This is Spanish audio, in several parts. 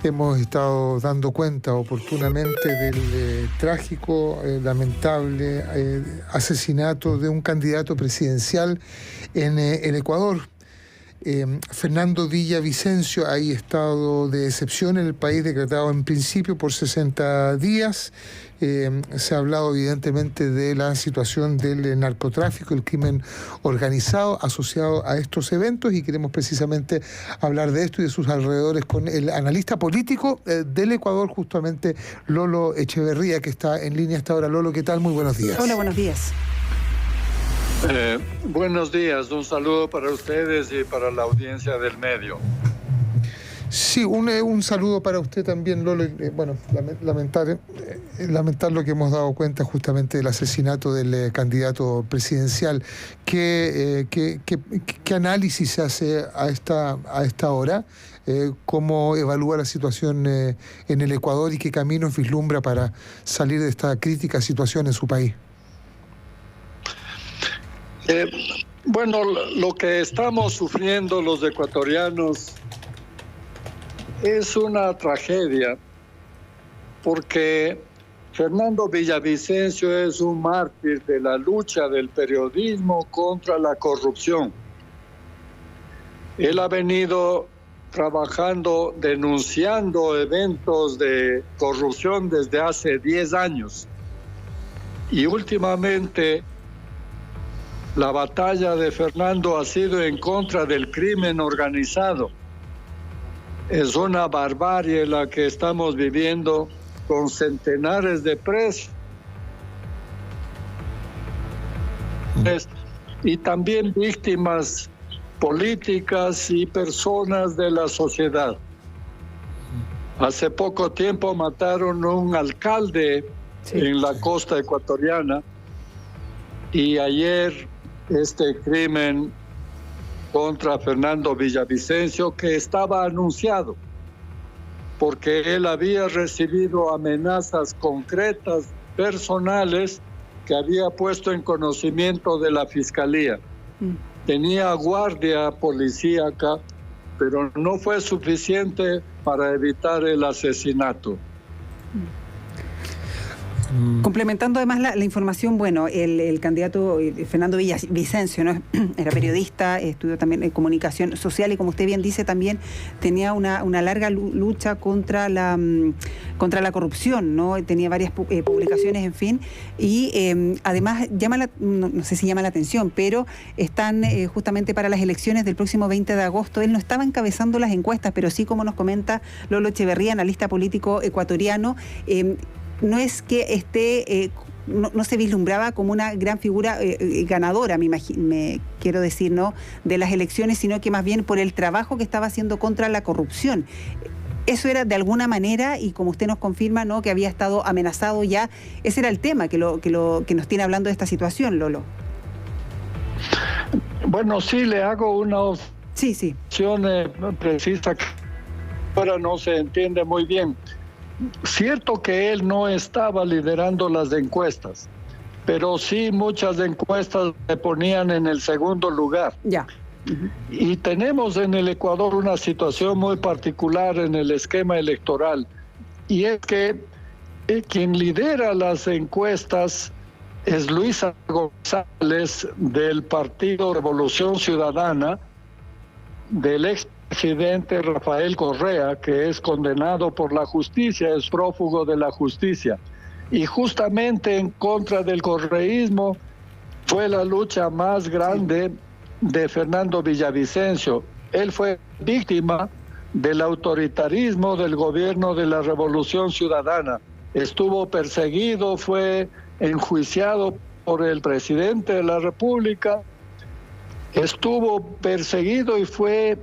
hemos estado dando cuenta oportunamente del trágico, lamentable asesinato de un candidato presidencial en el Ecuador. Fernando Villavicencio, hay estado de excepción en el país decretado en principio por 60 días. Se ha hablado evidentemente de la situación del narcotráfico, el crimen organizado asociado a estos eventos, y queremos precisamente hablar de esto y de sus alrededores con el analista político del Ecuador, justamente Lolo Echeverría, que está en línea hasta ahora. Lolo, ¿qué tal? Muy buenos días. Hola, buenos días. Buenos días, un saludo para ustedes y para la audiencia del medio. Sí, un saludo para usted también, Lolo. Bueno, lamentar lo que hemos dado cuenta justamente del asesinato del candidato presidencial. ¿Qué análisis se hace a esta hora? ¿Cómo evalúa la situación en el Ecuador y qué caminos vislumbra para salir de esta crítica situación en su país? Bueno, lo que estamos sufriendo los ecuatorianos es una tragedia, porque Fernando Villavicencio es un mártir de la lucha del periodismo contra la corrupción. Él ha venido trabajando, denunciando eventos de corrupción desde hace 10 años. Y últimamente la batalla de Fernando ha sido en contra del crimen organizado. Es una barbarie la que estamos viviendo, con centenares de presos y también víctimas políticas y personas de la sociedad. Hace poco tiempo mataron a un alcalde en la costa ecuatoriana, y ayer este crimen contra Fernando Villavicencio, que estaba anunciado, porque él había recibido amenazas concretas, personales, que había puesto en conocimiento de la Fiscalía. Tenía guardia policíaca, pero no fue suficiente para evitar el asesinato. Complementando además la información, bueno, el candidato Fernando Villavicencio, ¿no? Era periodista, estudió también comunicación social y, como usted bien dice, también tenía una larga lucha contra la corrupción, ¿no? Tenía varias publicaciones, en fin, y además no sé si llama la atención, pero están justamente para las elecciones del próximo 20 de agosto. Él no estaba encabezando las encuestas, pero sí, como nos comenta Lolo Echeverría, analista político ecuatoriano, no es que esté, no se vislumbraba como una gran figura ganadora, me quiero decir, ¿no?, de las elecciones, sino que más bien por el trabajo que estaba haciendo contra la corrupción. Eso era de alguna manera, y como usted nos confirma, ¿no?, que había estado amenazado ya. Ese era el tema que nos tiene hablando de esta situación, Lolo. Bueno, sí, le hago una opción precisa que ahora no se entiende muy bien. Cierto que él no estaba liderando las encuestas, pero sí muchas encuestas le ponían en el segundo lugar. Ya. Y tenemos en el Ecuador una situación muy particular en el esquema electoral, y es que quien lidera las encuestas es Luisa González, del Partido Revolución Ciudadana, del expresidente Rafael Correa, que es condenado por la justicia, es prófugo de la justicia. Y justamente en contra del correísmo fue la lucha más grande de Fernando Villavicencio. Él fue víctima del autoritarismo del gobierno de la Revolución Ciudadana. Estuvo perseguido, fue enjuiciado por el presidente de la República, estuvo perseguido y fue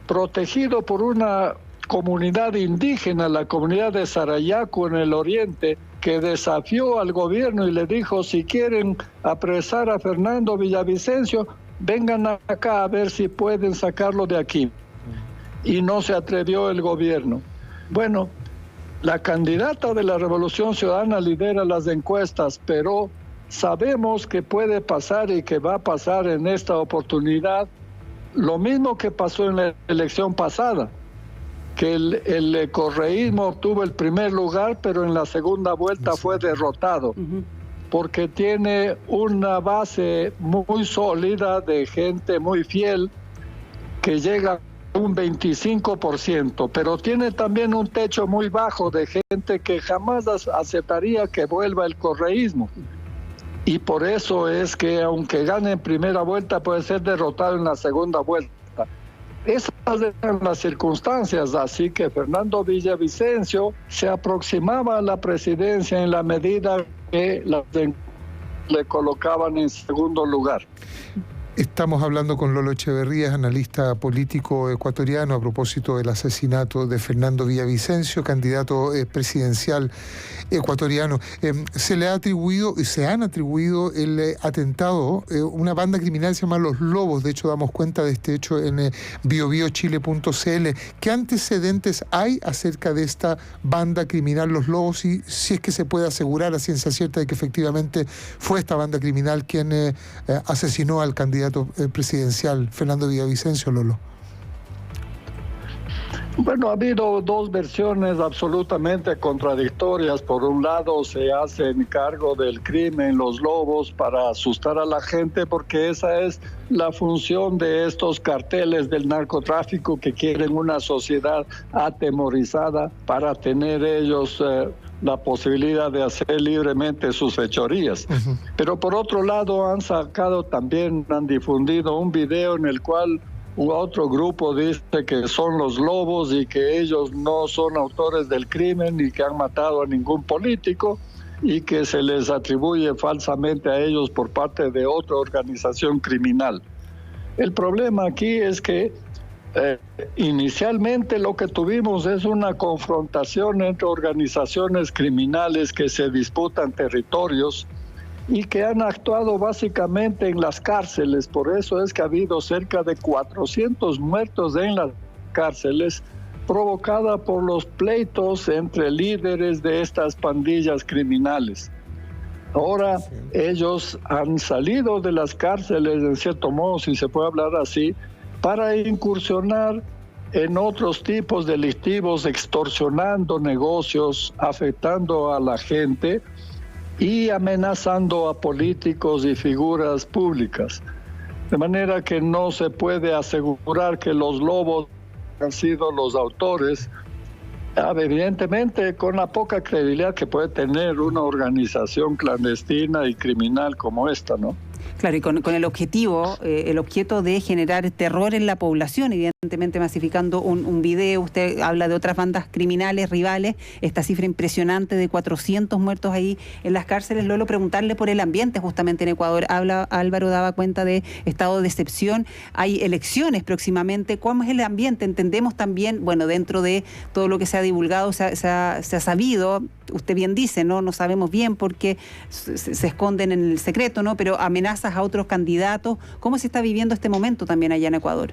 protegido por una comunidad indígena, la comunidad de Sarayaco en el oriente, que desafió al gobierno y le dijo: si quieren apresar a Fernando Villavicencio, vengan acá a ver si pueden sacarlo de aquí. Y no se atrevió el gobierno. Bueno, la candidata de la Revolución Ciudadana lidera las encuestas, pero sabemos que puede pasar y que va a pasar en esta oportunidad lo mismo que pasó en la elección pasada, que el correísmo obtuvo el primer lugar, pero en la segunda vuelta fue derrotado, porque tiene una base muy sólida de gente muy fiel que llega a un 25%, pero tiene también un techo muy bajo de gente que jamás aceptaría que vuelva el correísmo. Y por eso es que aunque gane en primera vuelta puede ser derrotado en la segunda vuelta. Esas eran las circunstancias, así que Fernando Villavicencio se aproximaba a la presidencia en la medida que le colocaban en segundo lugar. Estamos hablando con Lolo Echeverría, analista político ecuatoriano, a propósito del asesinato de Fernando Villavicencio, candidato presidencial ecuatoriano. Se le ha atribuido y se han atribuido el atentado, una banda criminal se llama Los Lobos. De hecho, damos cuenta de este hecho en biobiochile.cl. ¿Qué antecedentes hay acerca de esta banda criminal Los Lobos? Y si es que se puede asegurar a ciencia cierta de que efectivamente fue esta banda criminal quien asesinó al candidato presidencial Fernando Villavicencio, Lolo. Bueno, ha habido dos versiones absolutamente contradictorias. Por un lado, se hacen cargo del crimen los lobos para asustar a la gente, porque esa es la función de estos carteles del narcotráfico que quieren una sociedad atemorizada para tener ellos la posibilidad de hacer libremente sus fechorías. Pero por otro lado han difundido un video en el cual otro grupo dice que son los lobos y que ellos no son autores del crimen ni que han matado a ningún político y que se les atribuye falsamente a ellos por parte de otra organización criminal. El problema aquí es que inicialmente lo que tuvimos es una confrontación entre organizaciones criminales que se disputan territorios y que han actuado básicamente en las cárceles. Por eso es que ha habido cerca de 400 muertos en las cárceles, provocada por los pleitos entre líderes de estas pandillas criminales. Ahora ellos han salido de las cárceles, en cierto modo, si se puede hablar así, para incursionar en otros tipos delictivos, extorsionando negocios, afectando a la gente y amenazando a políticos y figuras públicas. De manera que no se puede asegurar que los lobos han sido los autores, evidentemente con la poca credibilidad que puede tener una organización clandestina y criminal como esta, ¿no? Claro, y con el objeto de generar terror en la población, evidentemente masificando un video. Usted habla de otras bandas criminales, rivales, esta cifra impresionante de 400 muertos ahí en las cárceles. Lolo, preguntarle por el ambiente justamente en Ecuador. Álvaro daba cuenta de estado de excepción, hay elecciones próximamente. ¿Cómo es el ambiente? Entendemos también, bueno, dentro de todo lo que se ha divulgado, se ha sabido, usted bien dice, no sabemos bien porque se esconden en el secreto, ¿no? Pero amenazas a otros candidatos. ¿Cómo se está viviendo este momento también allá en Ecuador?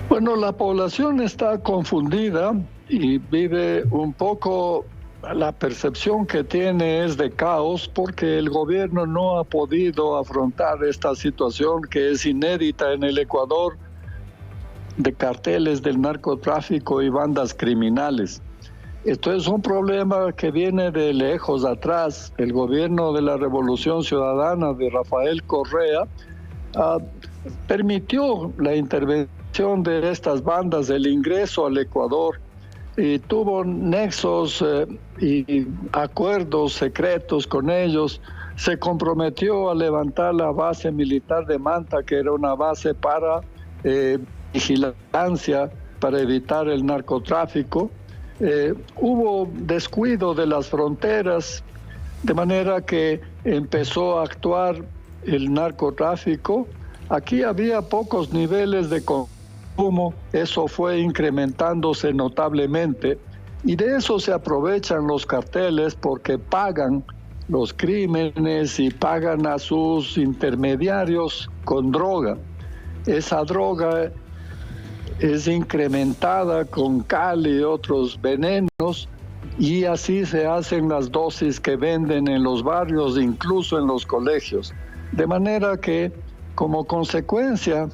Bueno, la población está confundida y vive un poco, la percepción que tiene es de caos porque el gobierno no ha podido afrontar esta situación que es inédita en el Ecuador de carteles del narcotráfico y bandas criminales. Esto es un problema que viene de lejos atrás. El gobierno de la Revolución Ciudadana de Rafael Correa permitió la intervención de estas bandas, el ingreso al Ecuador, y tuvo nexos y acuerdos secretos con ellos. Se comprometió a levantar la base militar de Manta, que era una base para vigilancia, para evitar el narcotráfico. Hubo descuido de las fronteras, de manera que empezó a actuar el narcotráfico. Aquí había pocos niveles de consumo, eso fue incrementándose notablemente y de eso se aprovechan los carteles porque pagan los crímenes y pagan a sus intermediarios con droga. Esa droga es incrementada con cal y otros venenos y así se hacen las dosis que venden en los barrios, incluso en los colegios. De manera que, como consecuencia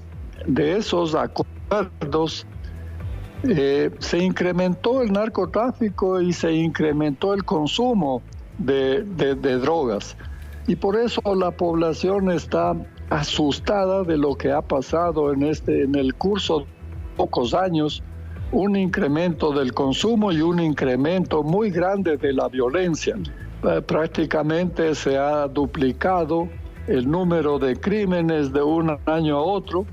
de esos acuerdos, se incrementó el narcotráfico y se incrementó el consumo de drogas. Y por eso la población está asustada de lo que ha pasado en el curso de pocos años, un incremento del consumo y un incremento muy grande de la violencia. Prácticamente se ha duplicado el número de crímenes de un año a otro,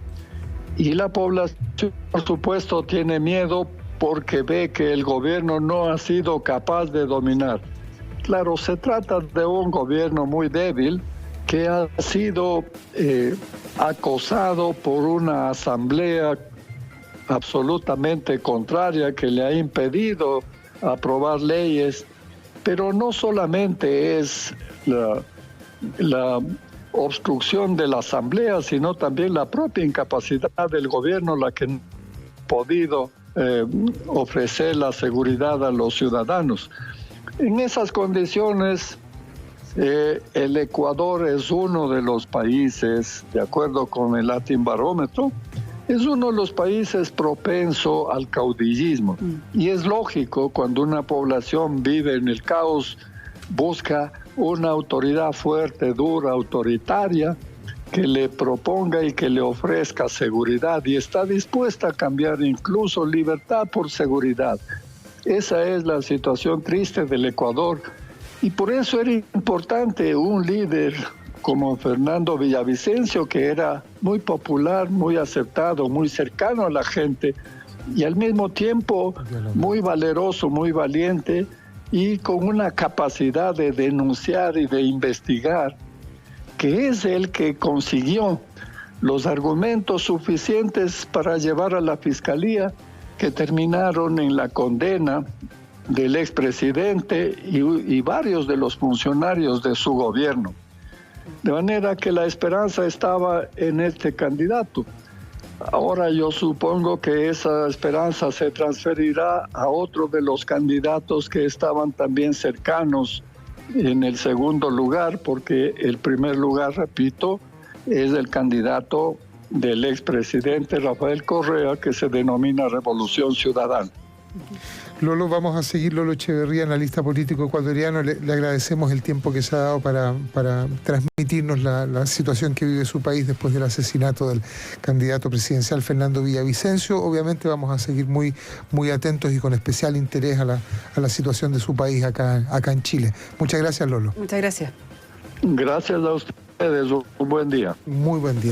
y la población, por supuesto, tiene miedo porque ve que el gobierno no ha sido capaz de dominar. Claro, se trata de un gobierno muy débil que ha sido acosado por una asamblea absolutamente contraria que le ha impedido aprobar leyes, pero no solamente es la obstrucción de la asamblea, sino también la propia incapacidad del gobierno la que no ha podido ofrecer la seguridad a los ciudadanos. En esas condiciones, el Ecuador es uno de los países, de acuerdo con el Latin Barómetro, es uno de los países propenso al caudillismo. Y es lógico, cuando una población vive en el caos, busca una autoridad fuerte, dura, autoritaria, que le proponga y que le ofrezca seguridad, y está dispuesta a cambiar incluso libertad por seguridad. Esa es la situación triste del Ecuador, y por eso era importante un líder como Fernando Villavicencio, que era muy popular, muy aceptado, muy cercano a la gente, y al mismo tiempo muy valeroso, muy valiente, y con una capacidad de denunciar y de investigar, que es el que consiguió los argumentos suficientes para llevar a la Fiscalía, que terminaron en la condena del expresidente y varios de los funcionarios de su gobierno. De manera que la esperanza estaba en este candidato. Ahora yo supongo que esa esperanza se transferirá a otro de los candidatos que estaban también cercanos en el segundo lugar, porque el primer lugar, repito, es el candidato del expresidente Rafael Correa, que se denomina Revolución Ciudadana. Lolo, vamos a seguir, Lolo Echeverría, analista político ecuatoriano. Le agradecemos el tiempo que se ha dado para transmitirnos la situación que vive su país después del asesinato del candidato presidencial Fernando Villavicencio. Obviamente vamos a seguir muy, muy atentos y con especial interés a la situación de su país acá en Chile. Muchas gracias, Lolo. Muchas gracias. Gracias a ustedes, un buen día. Muy buen día.